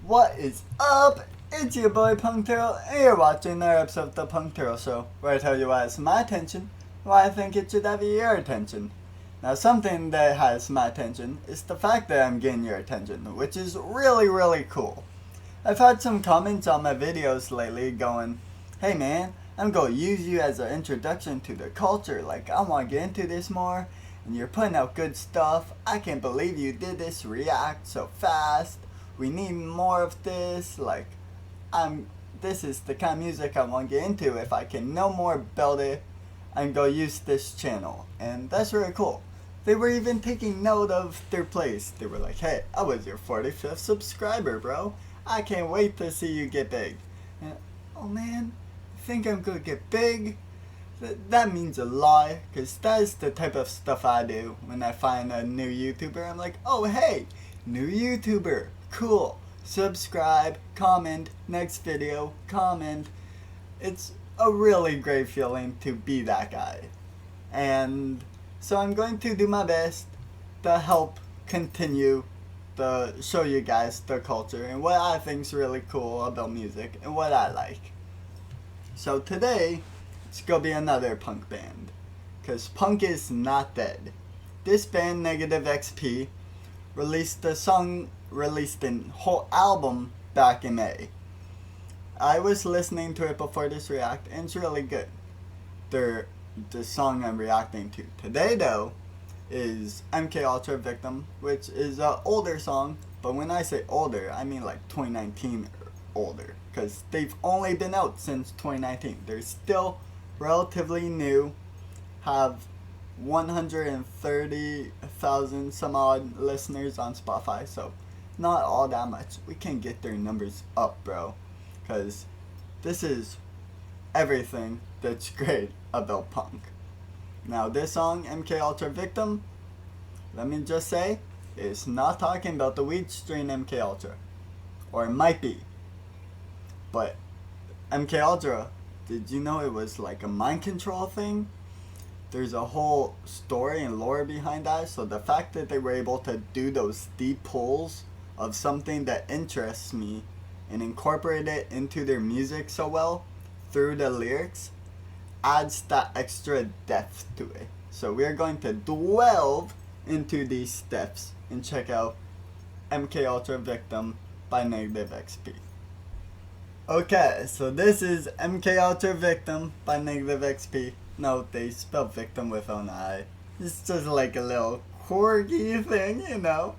What is up? It's your boy PxnkTxrtle, and you're watching another episode of the PxnkTxrtle Show, where I tell you why it's my attention, why I think it should have your attention. Now, something that has my attention is the fact that I'm getting your attention, which is really cool. I've had some comments on my videos lately going, hey man, I'm going to use you as an introduction to the culture, like I want to get into this more, and you're putting out good stuff. I can't believe you did this React so fast. We need more of this, like, this is the kind of music I want to get into. If I can know more about it, I'm going to use this channel. And that's really cool. They were even taking note of their place. They were like, hey, I was your 45th subscriber, bro. I can't wait to see you get big. And, oh man, I think I'm going to get big? That means a lot, because that is the type of stuff I do when I find a new YouTuber. I'm like, oh hey, new YouTuber. Cool. Subscribe, comment, next video, comment. It's a really great feeling to be that guy. And so I'm going to do my best to help continue to show you guys the culture and what I think is really cool about music and what I like. So today, it's going to be another punk band. Because punk is not dead. This band, Negative XP, released a whole album back in May. I was listening to it before this react, and it's really good. The song I'm reacting to today, though, is MKUltra VICTM, which is an older song, but when I say older, I mean like 2019 or older, because they've only been out since 2019. They're still relatively new, have 130,000 some odd listeners on Spotify, so not all that much. We can get their numbers up, bro, because this is everything that's great about punk. Now this song, MKUltra VICTM, let me just say, it's not talking about the weed strain MKUltra, or it might be, but MKUltra, did you know it was like a mind control thing? There's a whole story and lore behind that, so the fact that they were able to do those deep pulls of something that interests me and incorporate it into their music so well through the lyrics adds that extra depth to it. So we are going to delve into these steps and check out MKUltra VICTM by Negative XP. Okay, so this is MKUltra VICTM by Negative XP. No, they spell victim with an I. It's just like a little quirky thing, you know.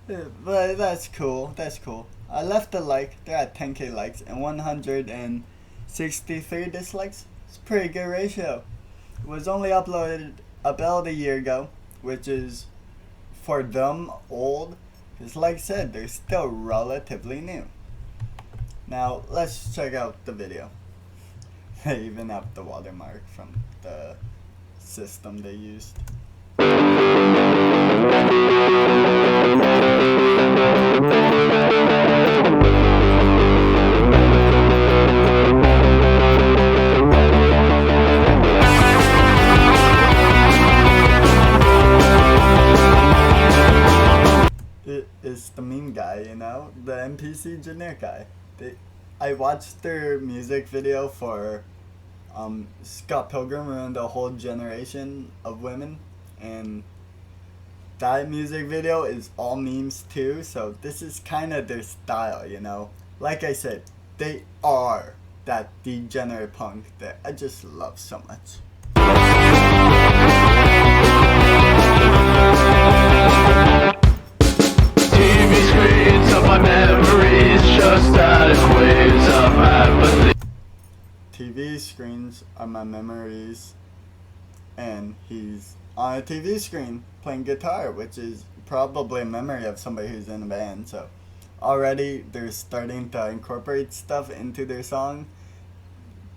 But that's cool. That's cool. I left a like. They're at 10k likes and 163 dislikes. It's a pretty good ratio. It was only uploaded about a year ago, which is for them old. Because like I said, they're still relatively new. Now let's check out the video. They even have the watermark from the system they used. It is the meme guy, you know? The NPC generic guy. I watched their music video for Scott Pilgrim ruined a whole generation of women, and that music video is all memes too, so this is kind of their style, you know. Like I said, they are that degenerate punk that I just love so much. TV screens of my memories, just static waves of apathy. TV screens are my memories, and he's on a TV screen playing guitar, which is probably a memory of somebody who's in a band. So already they're starting to incorporate stuff into their song,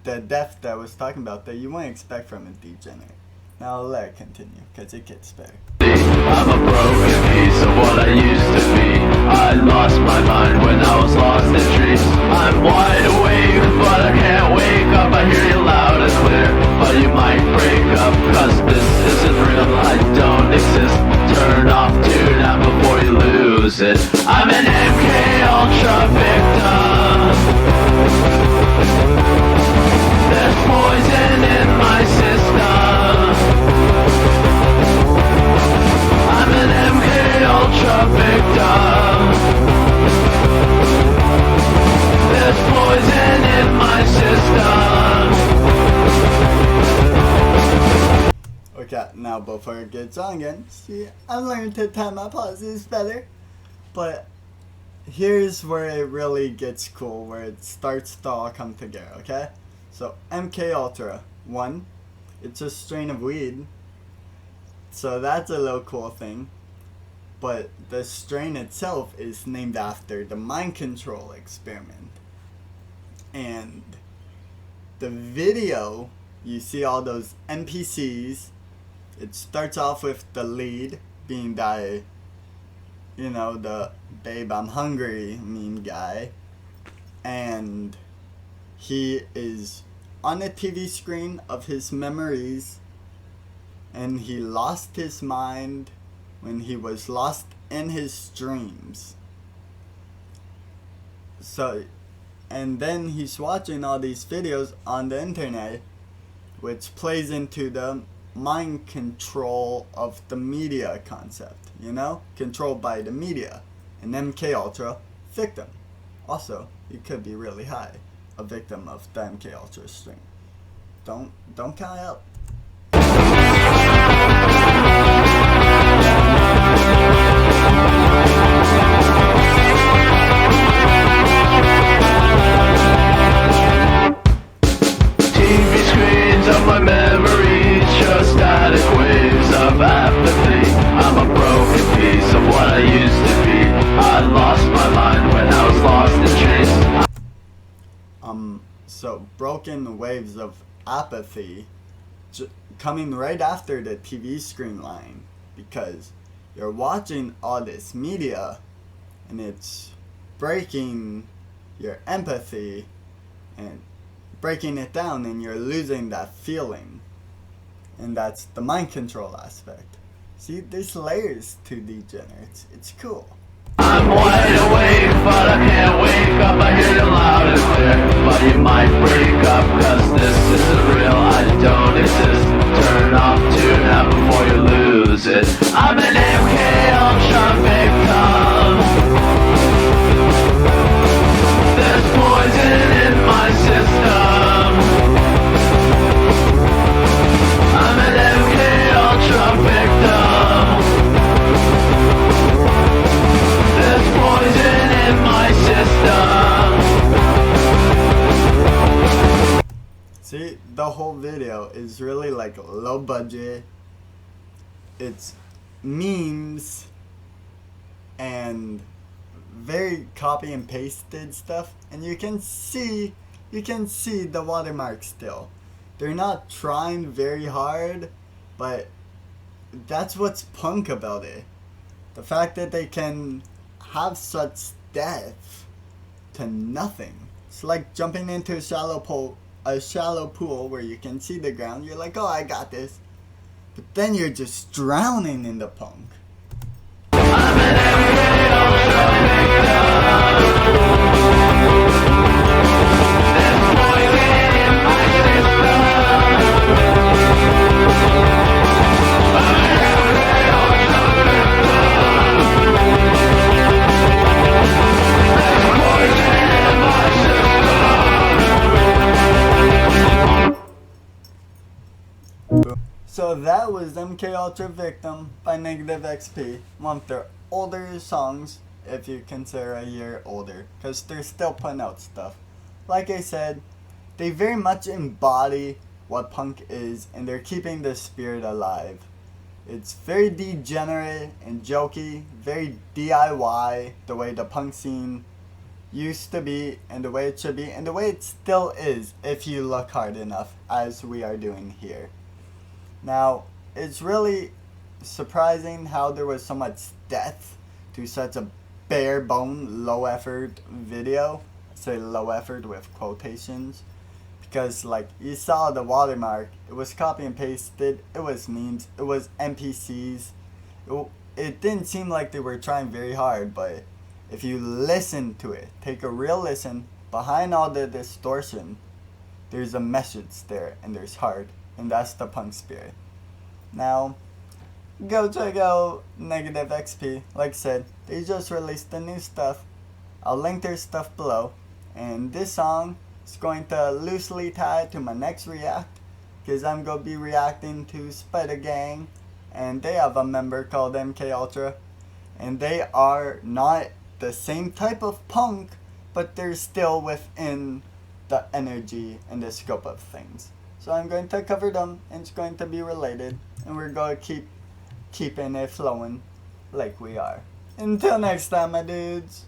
the depth that I was talking about that you wouldn't expect from a degenerate. Now I'll let it continue, because it gets better. I'm a broken piece of what I used to be. I lost my mind when I was lost in dreams. I'm wide awake, but I can't wake up. I hear you loud and clear, but you might break up, cause this isn't real. I don't exist. Turn off, tune out before you lose it. I'm an MKUltra VICTM. Now before it gets on again, see, I'm learning to time my pauses better. But here's where it really gets cool, where it starts to all come together, okay? So MKUltra, 1, it's a strain of weed. So that's a little cool thing. But the strain itself is named after the mind control experiment. And the video, you see all those NPCs. It starts off with the lead being the, you know, the babe I'm hungry meme guy. And he is on a TV screen of his memories. And he lost his mind when he was lost in his dreams. So, and then he's watching all these videos on the internet, which plays into the mind control of the media concept, you know? Controlled by the media. And MKUltra, victim. Also, you could be really high, a victim of the MKUltra string. Don't count out. TV screens of my memories show static waves of apathy. I'm a broken piece of what I used to be. I lost my mind when I was lost in dreams. So broken waves of apathy coming right after the TV screen line, because you're watching all this media and it's breaking your empathy and breaking it down, and you're losing that feeling. And that's the mind control aspect. See, there's layers to degenerates. It's cool. I'm wide awake, but I can't wake up. I hear you loud and clear, but you might break up, cause this isn't real. I don't exist. Turn off, tune out before you lose it. I'm an MKUltra victim. There's poison in my system. I'm an MKUltra victim. There's poison in my system. See, the whole video is really like low budget. It's memes and very copy and pasted stuff, and you can see the watermark still. They're not trying very hard, but that's what's punk about it. The fact that they can have such depth to nothing. It's like jumping into a shallow pool where you can see the ground. You're like, oh, I got this. But then you're just drowning in the punk. I'm an MKUltra victim. There's poison in my system. I'm an MKUltra victim. There's poison in my system. So that was MKUltra Victim by Negative XP, one of their older songs, if you consider a year older, because they're still putting out stuff. Like I said, they very much embody what punk is, and they're keeping the spirit alive. It's very degenerate and jokey, very DIY, the way the punk scene used to be, and the way it should be, and the way it still is, if you look hard enough, as we are doing here. Now, it's really surprising how there was so much depth to such a bare bone, low effort video. I say low effort with quotations, because like you saw the watermark, it was copy and pasted, it was memes, it was NPCs. It didn't seem like they were trying very hard, but if you listen to it, take a real listen, behind all the distortion, there's a message there, and there's heart. And that's the punk spirit. Now, go check out Negative XP. Like I said, they just released the new stuff. I'll link their stuff below. And this song is going to loosely tie to my next react, because I'm going to be reacting to Spider Gang and they have a member called MKUltra, and they are not the same type of punk, but they're still within the energy and the scope of things. So I'm going to cover them, and it's going to be related, and we're going to keeping it flowing like we are. Until next time, my dudes.